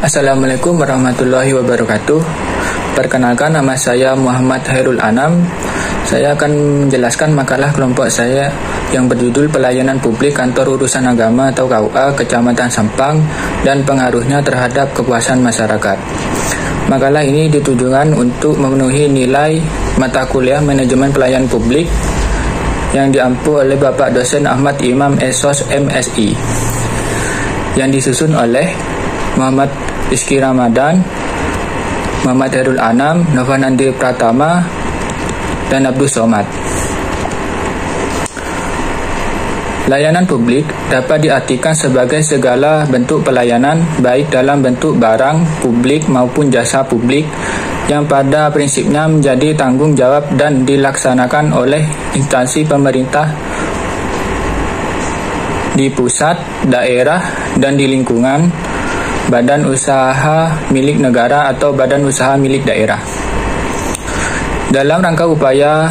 Assalamualaikum warahmatullahi wabarakatuh. Perkenalkan, nama saya Muhammad Hairul Anam. Saya akan menjelaskan makalah kelompok saya yang berjudul Pelayanan Publik Kantor Urusan Agama atau KUA Kecamatan Sampang dan Pengaruhnya Terhadap Kepuasan Masyarakat. Makalah ini ditujukan untuk memenuhi nilai mata kuliah Manajemen Pelayanan Publik yang diampu oleh Bapak Dosen Ahmad Imam Esos MSI, yang disusun oleh Muhammad Rizky Ramadan, Muhammad Hairul Anam, Novanandi Pratama, dan Abdul Somad. Layanan publik dapat diartikan sebagai segala bentuk pelayanan, baik dalam bentuk barang publik maupun jasa publik, yang pada prinsipnya menjadi tanggung jawab dan dilaksanakan oleh instansi pemerintah di pusat, daerah, dan di lingkungan, badan usaha milik negara atau badan usaha milik daerah. Dalam rangka upaya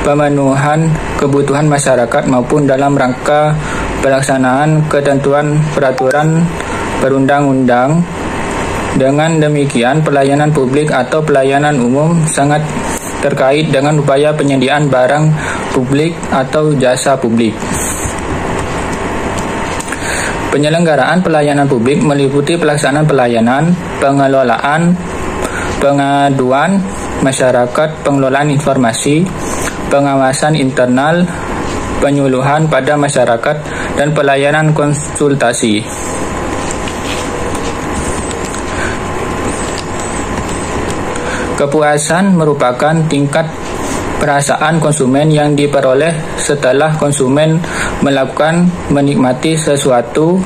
pemenuhan kebutuhan masyarakat maupun dalam rangka pelaksanaan ketentuan peraturan perundang-undang. Dengan demikian, pelayanan publik atau pelayanan umum sangat terkait dengan upaya penyediaan barang publik atau jasa publik. Penyelenggaraan pelayanan publik meliputi pelaksanaan pelayanan, pengelolaan, pengaduan masyarakat, pengelolaan informasi, pengawasan internal, penyuluhan pada masyarakat, dan pelayanan konsultasi. Kepuasan merupakan tingkat perasaan konsumen yang diperoleh setelah konsumen menikmati sesuatu.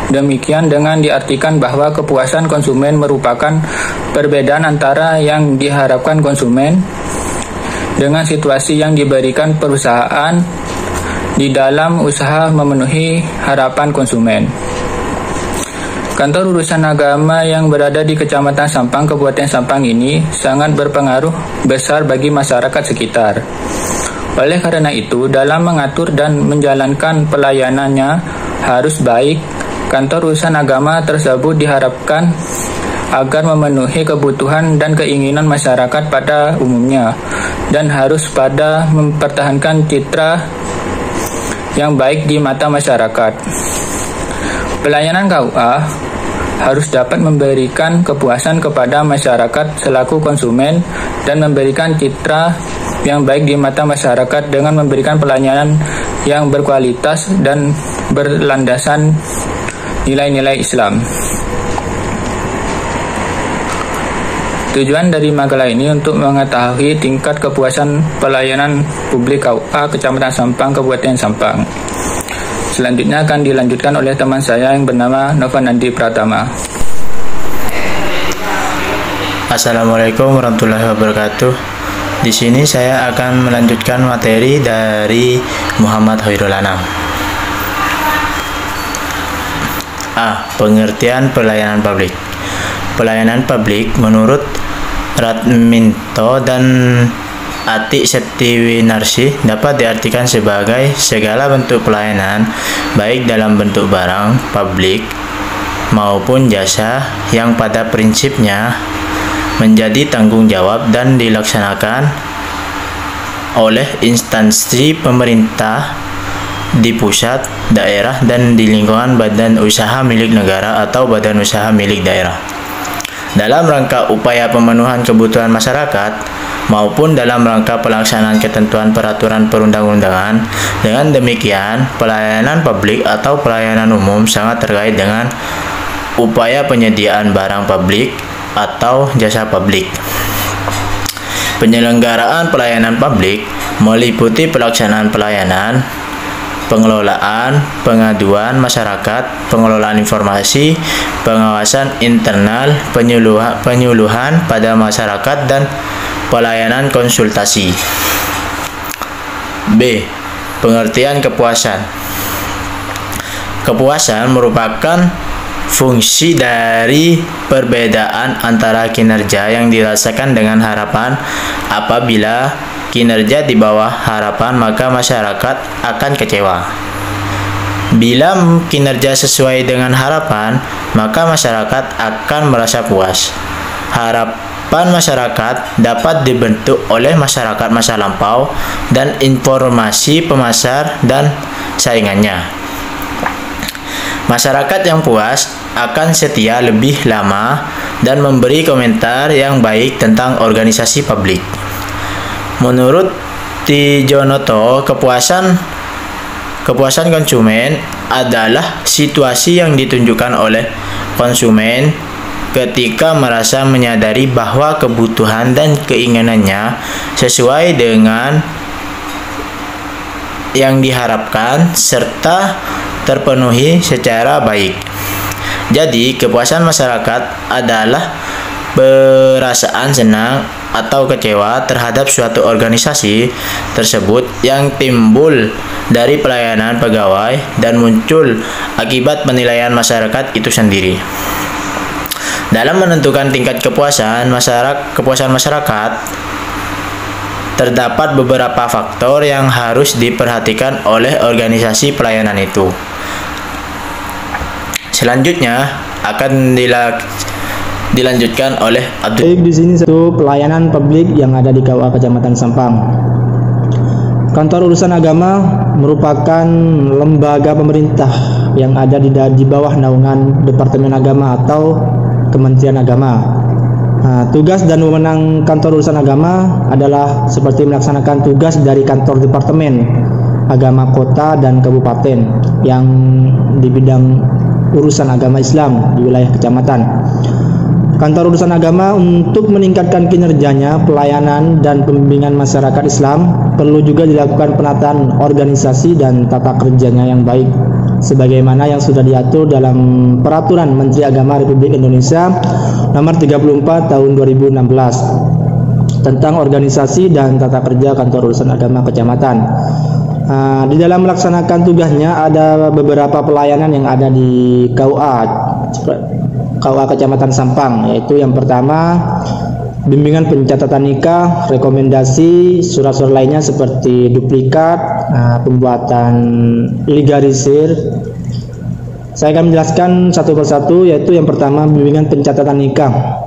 Demikian dengan diartikan bahwa kepuasan konsumen merupakan perbedaan antara yang diharapkan konsumen dengan situasi yang diberikan perusahaan di dalam usaha memenuhi harapan konsumen. Kantor Urusan Agama yang berada di Kecamatan Sampang, Kabupaten Sampang ini sangat berpengaruh besar bagi masyarakat sekitar. Oleh karena itu, dalam mengatur dan menjalankan pelayanannya harus baik. Kantor Urusan Agama tersebut diharapkan agar memenuhi kebutuhan dan keinginan masyarakat pada umumnya, dan harus pada mempertahankan citra yang baik di mata masyarakat. Pelayanan KUA harus dapat memberikan kepuasan kepada masyarakat selaku konsumen dan memberikan citra yang baik di mata masyarakat dengan memberikan pelayanan yang berkualitas dan berlandasan nilai-nilai Islam. Tujuan dari makalah ini untuk mengetahui tingkat kepuasan pelayanan publik KUA Kecamatan Sampang, Kabupaten Sampang. Selanjutnya akan dilanjutkan oleh teman saya yang bernama Novanandi Pratama. Assalamualaikum warahmatullahi wabarakatuh. Di sini saya akan melanjutkan materi dari Muhammad Hairul Anam. Pengertian pelayanan publik. Pelayanan publik menurut Radminto dan Ati Septiwinarsi dapat diartikan sebagai segala bentuk pelayanan, baik dalam bentuk barang publik maupun jasa, yang pada prinsipnya menjadi tanggung jawab dan dilaksanakan oleh instansi pemerintah di pusat, daerah, dan di lingkungan badan usaha milik negara atau badan usaha milik daerah, dalam rangka upaya pemenuhan kebutuhan masyarakat maupun dalam rangka pelaksanaan ketentuan peraturan perundang-undangan. Dengan demikian, pelayanan publik atau pelayanan umum sangat terkait dengan upaya penyediaan barang publik atau jasa publik. Penyelenggaraan pelayanan publik meliputi pelaksanaan pelayanan, pengelolaan, pengaduan masyarakat, pengelolaan informasi, pengawasan internal, penyuluhan pada masyarakat, dan pelayanan konsultasi. B. Pengertian kepuasan. Kepuasan merupakan fungsi dari perbedaan antara kinerja yang dirasakan dengan harapan. Apabila kinerja di bawah harapan, maka masyarakat akan kecewa. Bila kinerja sesuai dengan harapan, maka masyarakat akan merasa puas. Harapan masyarakat dapat dibentuk oleh masyarakat masa lampau dan informasi pemasar dan saingannya. Masyarakat yang puas akan setia lebih lama dan memberi komentar yang baik tentang organisasi publik. Menurut Tijonoto, kepuasan konsumen adalah situasi yang ditunjukkan oleh konsumen ketika merasa menyadari bahwa kebutuhan dan keinginannya sesuai dengan yang diharapkan serta terpenuhi secara baik. Jadi, kepuasan masyarakat adalah perasaan senang atau kecewa terhadap suatu organisasi tersebut yang timbul dari pelayanan pegawai dan muncul akibat penilaian masyarakat itu sendiri. Dalam menentukan tingkat kepuasan masyarakat, terdapat beberapa faktor yang harus diperhatikan oleh organisasi pelayanan itu. Selanjutnya akan dilanjutkan oleh Abdul. Baik, di sini satu pelayanan publik yang ada di KUA Kecamatan Sampang. Kantor Urusan Agama merupakan lembaga pemerintah yang ada di bawah naungan Departemen Agama atau Kementerian Agama. Tugas dan wewenang Kantor Urusan Agama adalah seperti melaksanakan tugas dari kantor Departemen Agama Kota dan Kabupaten yang di bidang urusan agama Islam di wilayah kecamatan. Kantor Urusan Agama untuk meningkatkan kinerjanya, pelayanan dan pembimbingan masyarakat Islam perlu juga dilakukan penataan organisasi dan tata kerjanya yang baik sebagaimana yang sudah diatur dalam Peraturan Menteri Agama Republik Indonesia Nomor 34 Tahun 2016 tentang organisasi dan tata kerja Kantor Urusan Agama Kecamatan. Di dalam melaksanakan tugasnya ada beberapa pelayanan yang ada di KUA Kecamatan Sampang, yaitu yang pertama bimbingan pencatatan nikah, rekomendasi, surat-surat lainnya seperti duplikat, pembuatan legalisir. Saya akan menjelaskan satu persatu, yaitu yang pertama bimbingan pencatatan nikah,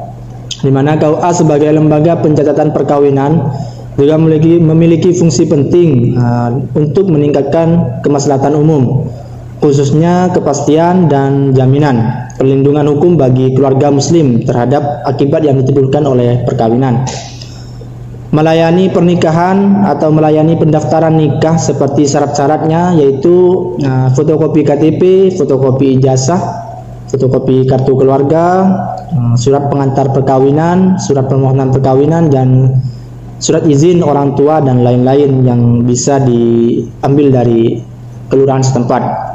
di mana KUA sebagai lembaga pencatatan perkawinan juga memiliki fungsi penting untuk meningkatkan kemaslahatan umum, khususnya kepastian dan jaminan perlindungan hukum bagi keluarga muslim terhadap akibat yang ditimbulkan oleh perkawinan. Melayani pernikahan atau melayani pendaftaran nikah seperti syarat-syaratnya, yaitu fotokopi KTP, fotokopi ijazah, fotokopi kartu keluarga, surat pengantar perkawinan, surat permohonan perkawinan, dan surat izin orang tua dan lain-lain yang bisa diambil dari kelurahan setempat.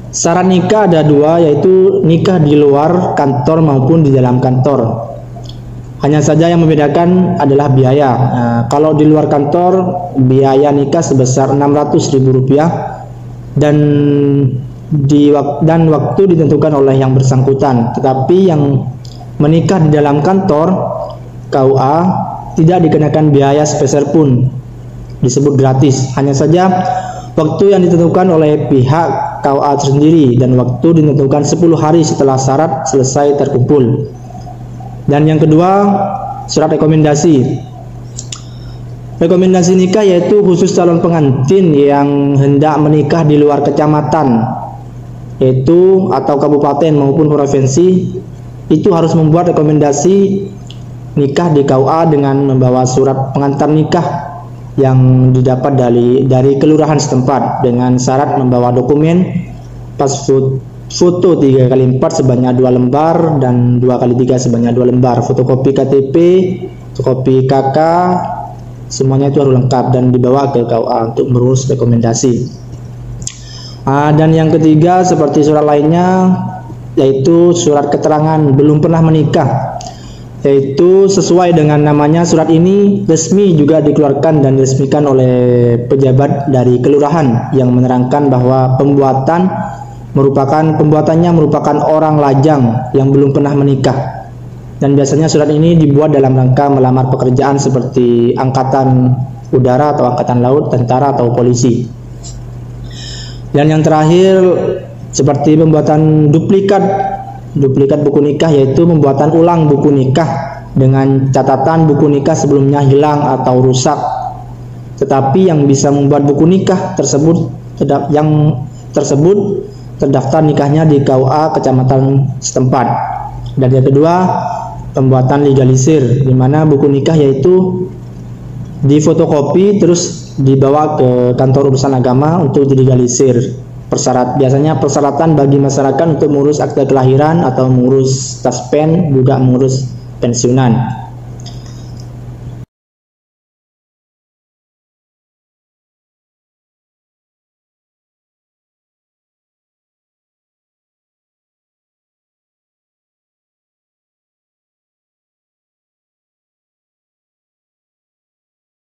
Syarat nikah ada dua, yaitu nikah di luar kantor maupun di dalam kantor. Hanya saja yang membedakan adalah biaya. Kalau di luar kantor, biaya nikah sebesar Rp600.000 dan waktu ditentukan oleh yang bersangkutan. Tetapi yang menikah di dalam kantor KUA tidak dikenakan biaya sepeser pun, disebut gratis. Hanya saja waktu yang ditentukan oleh pihak KUA sendiri dan waktu ditentukan 10 hari setelah syarat selesai terkumpul. Dan yang kedua, surat rekomendasi. Rekomendasi nikah yaitu khusus calon pengantin yang hendak menikah di luar kecamatan, yaitu atau kabupaten maupun provinsi, itu harus membuat rekomendasi nikah di KUA dengan membawa surat pengantar nikah yang didapat dari kelurahan setempat dengan syarat membawa dokumen pasport foto 3x4 sebanyak 2 lembar dan 2x3 sebanyak 2 lembar, fotokopi KTP, fotokopi KK, semuanya itu harus lengkap dan dibawa ke KUA untuk mengurus rekomendasi. Dan yang ketiga seperti surat lainnya, yaitu surat keterangan belum pernah menikah, yaitu sesuai dengan namanya, surat ini resmi juga dikeluarkan dan diresmikan oleh pejabat dari kelurahan yang menerangkan bahwa pembuatannya merupakan orang lajang yang belum pernah menikah. Dan biasanya surat ini dibuat dalam rangka melamar pekerjaan seperti angkatan udara atau angkatan laut, tentara atau polisi. Dan yang terakhir seperti pembuatan duplikat buku nikah, yaitu pembuatan ulang buku nikah dengan catatan buku nikah sebelumnya hilang atau rusak, tetapi yang bisa membuat buku nikah tersebut terdaftar nikahnya di KUA kecamatan setempat. Dan yang kedua, pembuatan legalisir, di mana buku nikah yaitu difotokopi terus dibawa ke kantor urusan agama untuk dilegalisir. Biasanya persyaratan bagi masyarakat untuk mengurus akte kelahiran atau mengurus taspen, juga mengurus pensiunan.